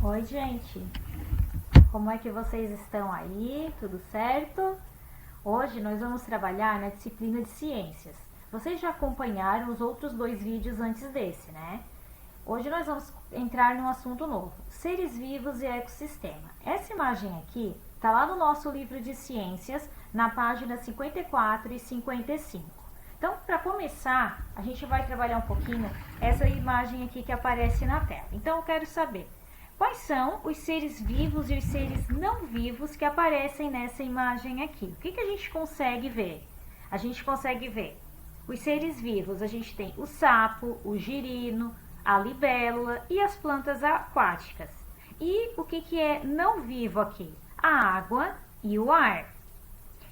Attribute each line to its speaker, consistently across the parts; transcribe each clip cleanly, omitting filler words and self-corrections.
Speaker 1: Oi, gente! Como é que vocês estão aí? Tudo certo? Hoje nós vamos trabalhar na disciplina de ciências. Vocês já acompanharam os outros dois vídeos antes desse, né? Hoje nós vamos entrar num assunto novo, seres vivos e ecossistema. Essa imagem aqui está lá no nosso livro de ciências, na página 54 e 55. Então, para começar, a gente vai trabalhar um pouquinho essa imagem aqui que aparece na tela. Então, eu quero saber quais são os seres vivos e os seres não vivos que aparecem nessa imagem aqui. O que a gente consegue ver? A gente consegue ver os seres vivos. A gente tem o sapo, o girino, a libélula e as plantas aquáticas. E o que é não vivo aqui? A água e o ar.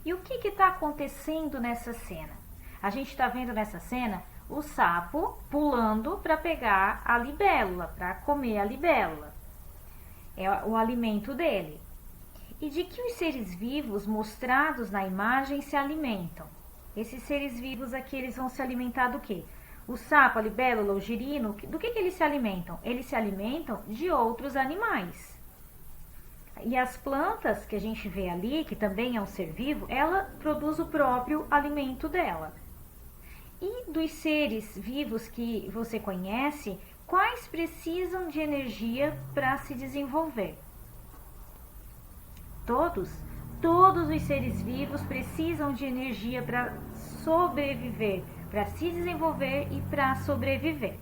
Speaker 1: E o que está acontecendo nessa cena? A gente está vendo nessa cena o sapo pulando para pegar a libélula, para comer a libélula. É o alimento dele. E de que os seres vivos mostrados na imagem se alimentam? Esses seres vivos aqui, eles vão se alimentar do quê? O sapo, a libélula, o girino, do que eles se alimentam? Eles se alimentam de outros animais. E as plantas que a gente vê ali, que também é um ser vivo, ela produz o próprio alimento dela. E dos seres vivos que você conhece, quais precisam de energia para se desenvolver? Todos? Todos os seres vivos precisam de energia para sobreviver, para se desenvolver e para sobreviver.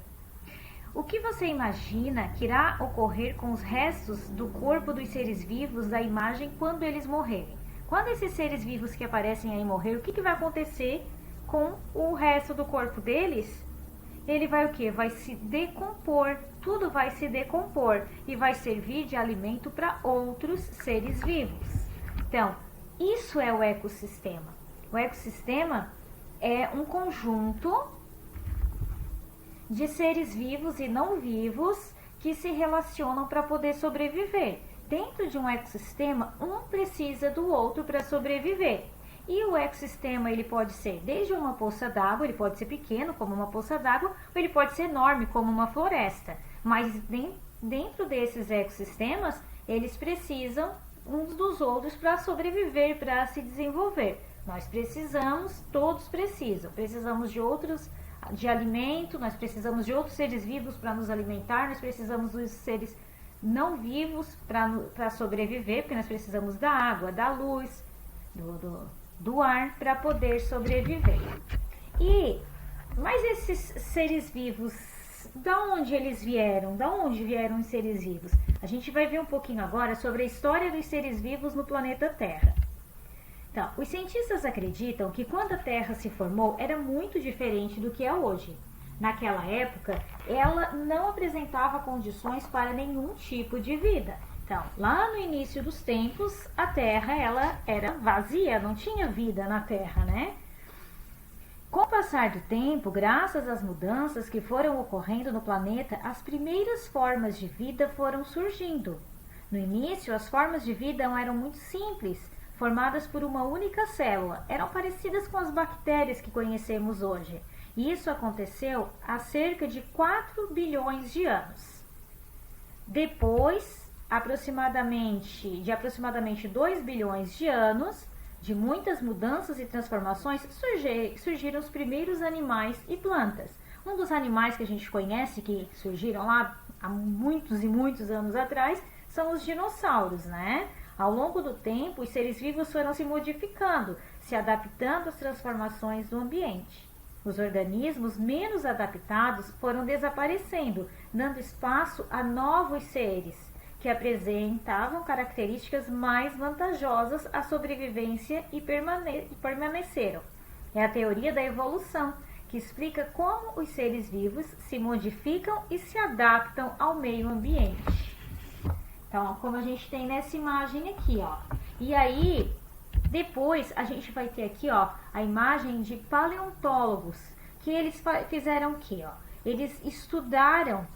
Speaker 1: O que você imagina que irá ocorrer com os restos do corpo dos seres vivos da imagem quando eles morrerem? Quando esses seres vivos que aparecem aí morrer, o que vai acontecer com o resto do corpo deles? Ele vai o quê? Vai se decompor, tudo vai se decompor e vai servir de alimento para outros seres vivos. Então, isso é o ecossistema. O ecossistema é um conjunto de seres vivos e não vivos que se relacionam para poder sobreviver. Dentro de um ecossistema, um precisa do outro para sobreviver. E o ecossistema, ele pode ser desde uma poça d'água, ele pode ser pequeno, como uma poça d'água, ou ele pode ser enorme, como uma floresta. Mas dentro desses ecossistemas, eles precisam uns dos outros para sobreviver, para se desenvolver. Nós precisamos, todos precisam. Precisamos de alimento, nós precisamos de outros seres vivos para nos alimentar, nós precisamos dos seres não vivos para sobreviver, porque nós precisamos da água, da luz, do ar para poder sobreviver. Mas esses seres vivos, da onde eles vieram? Da onde vieram os seres vivos? A gente vai ver um pouquinho agora sobre a história dos seres vivos no planeta Terra. Então, os cientistas acreditam que quando a Terra se formou era muito diferente do que é hoje. Naquela época, ela não apresentava condições para nenhum tipo de vida. Então, lá no início dos tempos, a Terra ela era vazia, não tinha vida na Terra, né? Com o passar do tempo, graças às mudanças que foram ocorrendo no planeta, as primeiras formas de vida foram surgindo. No início, as formas de vida eram muito simples, formadas por uma única célula, eram parecidas com as bactérias que conhecemos hoje. E isso aconteceu há cerca de 4 bilhões de anos. Depois, de aproximadamente 2 bilhões de anos, de muitas mudanças e transformações, surgiram os primeiros animais e plantas. Um dos animais que a gente conhece, que surgiram lá há muitos e muitos anos atrás, são os dinossauros, né? Ao longo do tempo, os seres vivos foram se modificando, se adaptando às transformações do ambiente. Os organismos menos adaptados foram desaparecendo, dando espaço a novos seres, que apresentavam características mais vantajosas à sobrevivência e permaneceram. É a teoria da evolução, que explica como os seres vivos se modificam e se adaptam ao meio ambiente. Então, como a gente tem nessa imagem aqui, ó. E aí, depois a gente vai ter aqui, ó, a imagem de paleontólogos, que eles fizeram o quê, ó? Eles estudaram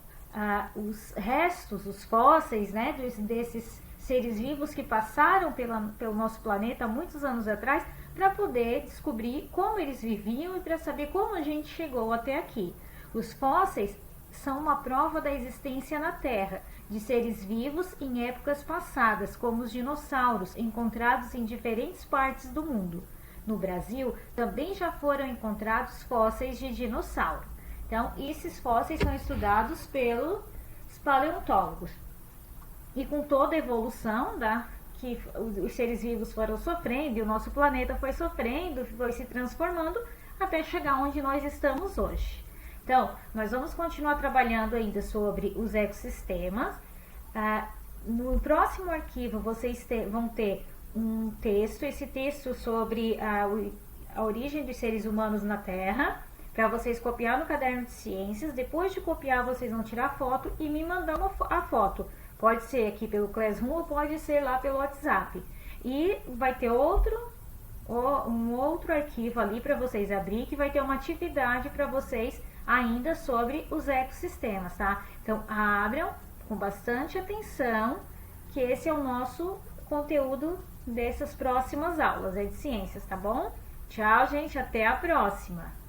Speaker 1: os restos, os fósseis, né, desses seres vivos que passaram pelo nosso planeta há muitos anos atrás, para poder descobrir como eles viviam e para saber como a gente chegou até aqui. Os fósseis são uma prova da existência na Terra de seres vivos em épocas passadas, como os dinossauros, encontrados em diferentes partes do mundo. No Brasil, também já foram encontrados fósseis de dinossauro. Então, esses fósseis são estudados pelos paleontólogos. E com toda a evolução que os seres vivos foram sofrendo, e o nosso planeta foi sofrendo, foi se transformando, até chegar onde nós estamos hoje. Então, nós vamos continuar trabalhando ainda sobre os ecossistemas. No próximo arquivo, vocês vão ter um texto, esse texto sobre a origem dos seres humanos na Terra, para vocês copiar no caderno de ciências. Depois de copiar, vocês vão tirar foto e me mandar a foto. Pode ser aqui pelo Classroom ou pode ser lá pelo WhatsApp. E vai ter um outro arquivo ali para vocês abrir, que vai ter uma atividade para vocês ainda sobre os ecossistemas, tá? Então, abram com bastante atenção, que esse é o nosso conteúdo dessas próximas aulas de ciências, tá bom? Tchau, gente, até a próxima!